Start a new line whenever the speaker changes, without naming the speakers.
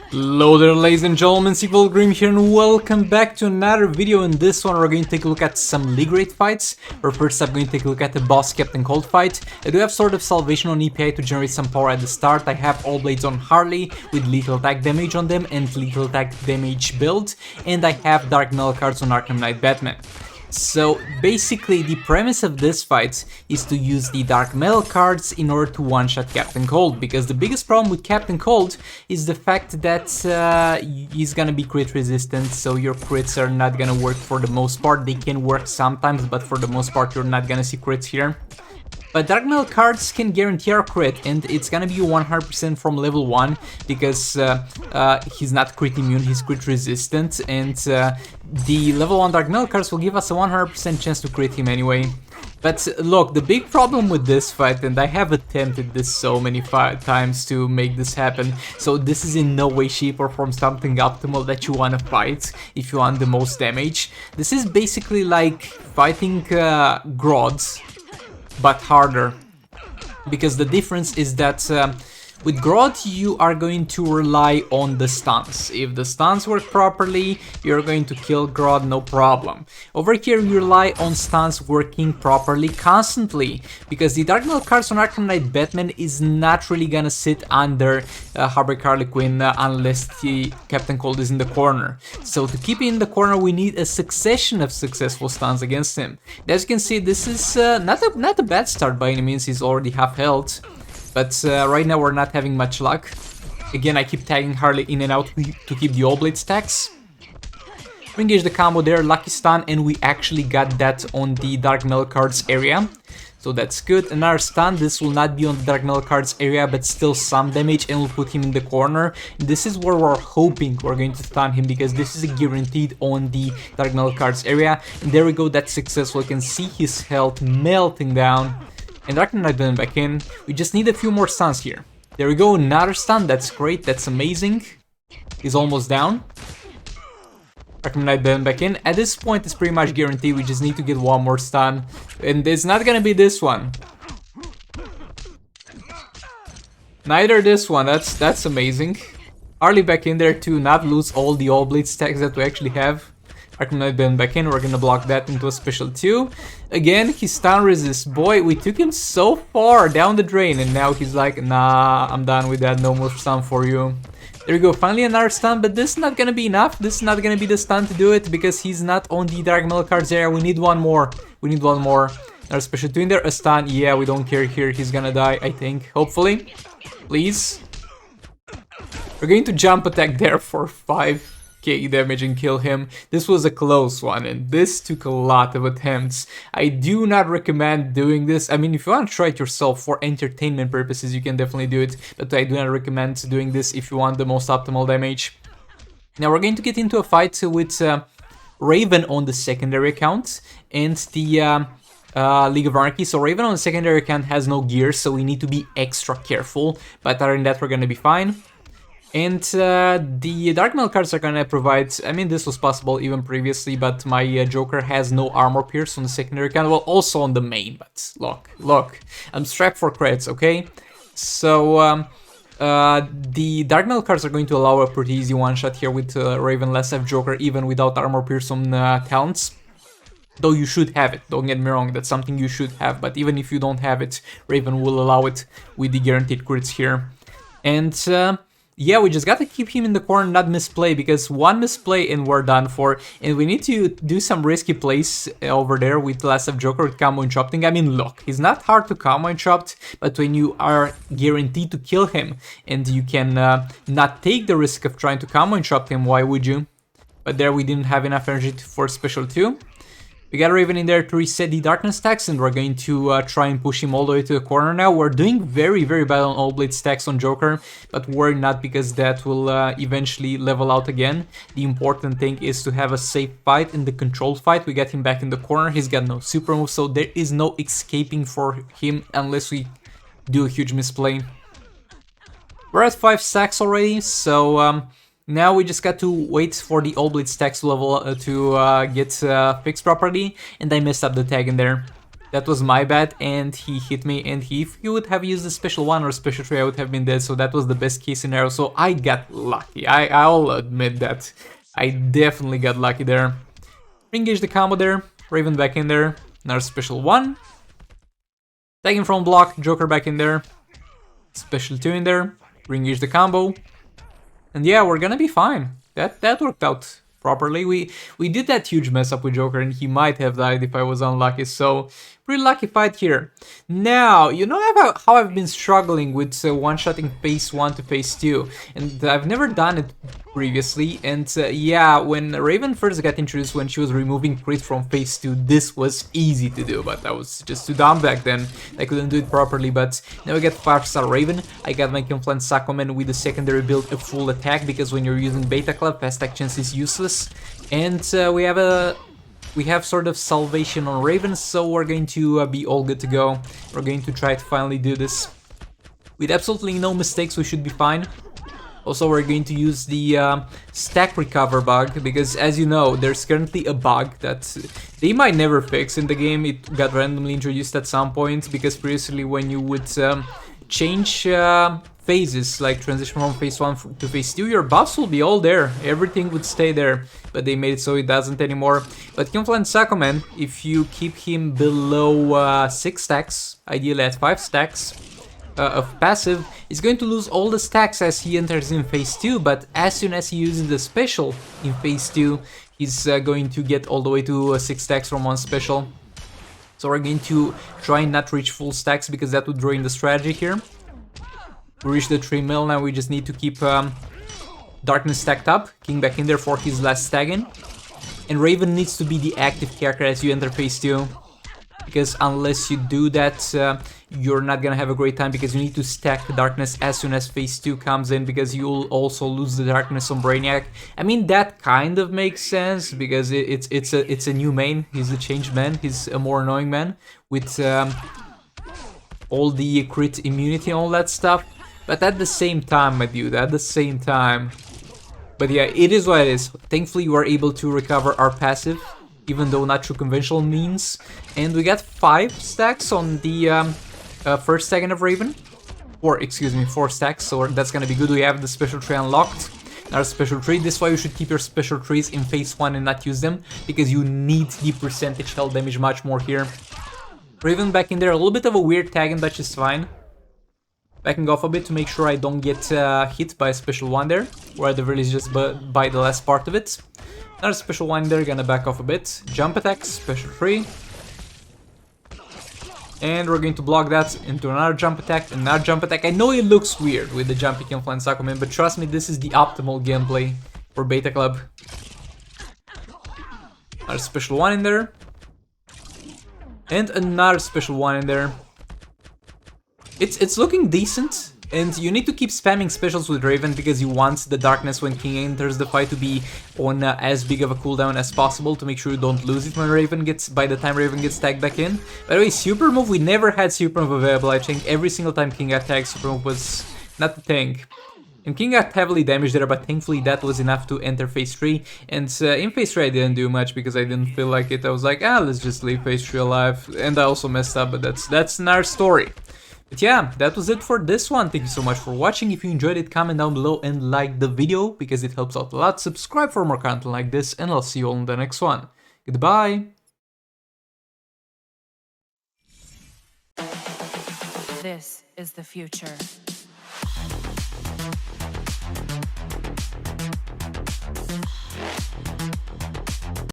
Hello there, ladies and gentlemen, Sequel Grim here, and welcome back to another video. In this one we're going to take a look at some league rate fights. Or first I'm going to take a look at the boss Captain Cold fight. I do have Sword of Salvation on EPI to generate some power at the start. I have All Blades on Harley with lethal attack damage on them and lethal attack damage build. And I have Dark Metal cards on Arkham Knight Batman. So basically the premise of this fight is to use the Dark Metal cards in order to one-shot Captain Cold, because the biggest problem with Captain Cold is the fact that he's gonna be crit resistant, so your crits are not gonna work for the most part. They can work sometimes, but for the most part you're not gonna see crits here. But Dark Metal cards can guarantee our crit, and it's gonna be 100% from level 1, because he's not crit immune, he's crit resistant, and the level 1 Dark Metal cards will give us a 100% chance to crit him anyway. But look, the big problem with this fight, and I have attempted this so many times to make this happen, so this is in no way, shape or form something optimal that you want to fight if you want the most damage. This is basically like fighting Grods, but harder, because the difference is that with Grodd you are going to rely on the stuns. If the stuns work properly, you're going to kill Grodd, no problem. Over here you rely on stuns working properly constantly, because the Dark Metal cards on Arkham Knight Batman is not really gonna sit under Heartbreak Harley Quinn unless the Captain Cold is in the corner. So to keep him in the corner we need a succession of successful stuns against him. As you can see, this is not a bad start by any means. He's already half health. But right now we're not having much luck. Again, I keep tagging Harley in and out to keep the All Blade stacks. We engage the combo there, lucky stun, and we actually got that on the Dark Metal cards area. So that's good. Another stun. This will not be on the Dark Metal cards area, but still some damage, and we'll put him in the corner. This is where we're hoping we're going to stun him, because this is guaranteed on the Dark Metal cards area. And there we go, that's successful. You can see his health melting down. And Arkham Knight Batman back in. We just need a few more stuns here. There we go, another stun. That's great, that's amazing. He's almost down. Arkham Knight Batman back in. At this point it's pretty much guaranteed. We just need to get one more stun, and it's not gonna be this one. Neither this one. That's amazing. Harley back in there to not lose all the All Blade stacks that we actually have. Arkham Knight Batman back in, we're gonna block that into a special 2. Again, he stun resists. Boy, we took him so far down the drain, and now he's like, nah, I'm done with that, no more stun for you. There we go, finally another stun, but this is not gonna be enough. This is not gonna be the stun to do it, because he's not on the Dark Metal cards area. We need one more. We need one more. Another special 2 in there, a stun. Yeah, we don't care here. He's gonna die, I think. Hopefully. Please. We're going to jump attack there for 5k damage and kill him. This was a close one, and this took a lot of attempts. I do not recommend doing this. I mean, if you want to try it yourself for entertainment purposes, you can definitely do it, but I do not recommend doing this if you want the most optimal damage. Now we're going to get into a fight with Raven on the secondary account and the League of Anarchy. So Raven on the secondary account has no gear, so we need to be extra careful, but other than that we're gonna be fine. And the Dark Metal cards are gonna provide, I mean, this was possible even previously, but my Joker has no armor pierce on the secondary account, well, also on the main, but look, I'm strapped for crits, okay? So the Dark Metal cards are going to allow a pretty easy one-shot here with Raven less F Joker, even without armor pierce on talents. Though you should have it, don't get me wrong, that's something you should have, but even if you don't have it, Raven will allow it with the guaranteed crits here. And yeah, we just gotta keep him in the corner, not misplay, because one misplay and we're done for. And we need to do some risky plays over there with Last of Joker with combo and chopping. I mean, look, he's not hard to combo and chopped, but when you are guaranteed to kill him and you can not take the risk of trying to combo and chop him, why would you? But there we didn't have enough energy for special 2. We got Raven in there to reset the darkness stacks, and we're going to try and push him all the way to the corner now. We're doing very bad on All Blade stacks on Joker, but worry not, because that will eventually level out again. The important thing is to have a safe fight. In the controlled fight, we get him back in the corner. He's got no super move, so there is no escaping for him unless we do a huge misplay. We're at 5 stacks already, so now we just got to wait for the All Blade stacks level to get fixed properly, and I messed up the tag in there. That was my bad, and he hit me, and if he would have used the special 1 or special 3, I would have been dead, so that was the best case scenario, so I got lucky. I'll admit that. I definitely got lucky there. Re-engage the combo there, Raven back in there, another special 1. Tagging from block, Joker back in there, special 2 in there, re-engage the combo. And yeah, we're gonna be fine. That worked out properly. We did that huge mess up with Joker, and he might have died if I was unlucky, so pretty lucky fight here. Now, you know how I've been struggling with one-shotting phase 1 to phase 2, and I've never done it previously, and yeah, when Raven first got introduced, when she was removing crit from phase 2, this was easy to do, but I was just too dumb back then. I couldn't do it properly, but now I get 5-star Raven. I got my Confluent Sacoman with the secondary build a full attack, because when you're using Beta Club, fast action is useless, and we have sort of salvation on Raven, so we're going to be all good to go. We're going to try to finally do this. With absolutely no mistakes, we should be fine. Also, we're going to use the stack recover bug, because as you know, there's currently a bug that they might never fix in the game. It got randomly introduced at some point, because previously when you would change phases, like transition from phase 1 to phase 2, your buffs will be all there, everything would stay there, but they made it so it doesn't anymore. But Confluent Sacoman, if you keep him below 6 stacks, ideally at 5 stacks of passive, is going to lose all the stacks as he enters in phase 2, but as soon as he uses the special in phase 2, he's going to get all the way to 6 stacks from one special. So we're going to try and not reach full stacks, because that would ruin the strategy here. We reached the 3 mil, now we just need to keep Darkness stacked up, King back in there for his last stag in. And Raven needs to be the active character as you enter phase 2, because unless you do that, you're not gonna have a great time, because you need to stack Darkness as soon as phase 2 comes in, because you'll also lose the Darkness on Brainiac. I mean, that kind of makes sense, because it's a new main, he's a changed man, he's a more annoying man, with all the crit immunity and all that stuff. But at the same time, my dude, at the same time... But yeah, it is what it is. Thankfully, we were able to recover our passive, even though not through conventional means. And we got 5 stacks on the first second of Raven. Or, excuse me, 4 stacks, so that's gonna be good. We have the special tree unlocked. Our special tree, this is why you should keep your special trees in phase 1 and not use them, because you need the percentage health damage much more here. Raven back in there, a little bit of a weird tag, and that's just fine. Backing off a bit to make sure I don't get hit by a special 1 there, or at the very least just by the last part of it. Another special 1 there, gonna back off a bit. Jump attack, special 3. And we're going to block that into another jump attack, another jump attack. I know it looks weird with the jumping Confluent Sacoman, but trust me, this is the optimal gameplay for Beta Club. Another special 1 in there. And another special 1 in there. It's looking decent, and you need to keep spamming specials with Raven, because you want the Darkness when King enters the fight to be on as big of a cooldown as possible, to make sure you don't lose it when by the time Raven gets tagged back in. By the way, super move, we never had super move available. I think every single time King got tagged, super move was not the thing. And King got heavily damaged there, but thankfully that was enough to enter phase 3. And in phase 3 I didn't do much, because I didn't feel like it. I was like, let's just leave phase 3 alive. And I also messed up, but that's another story. But yeah, that was it for this one. Thank you so much for watching. If you enjoyed it, comment down below and like the video, because it helps out a lot. Subscribe for more content like this, and I'll see you all in the next one. Goodbye!
This is the future.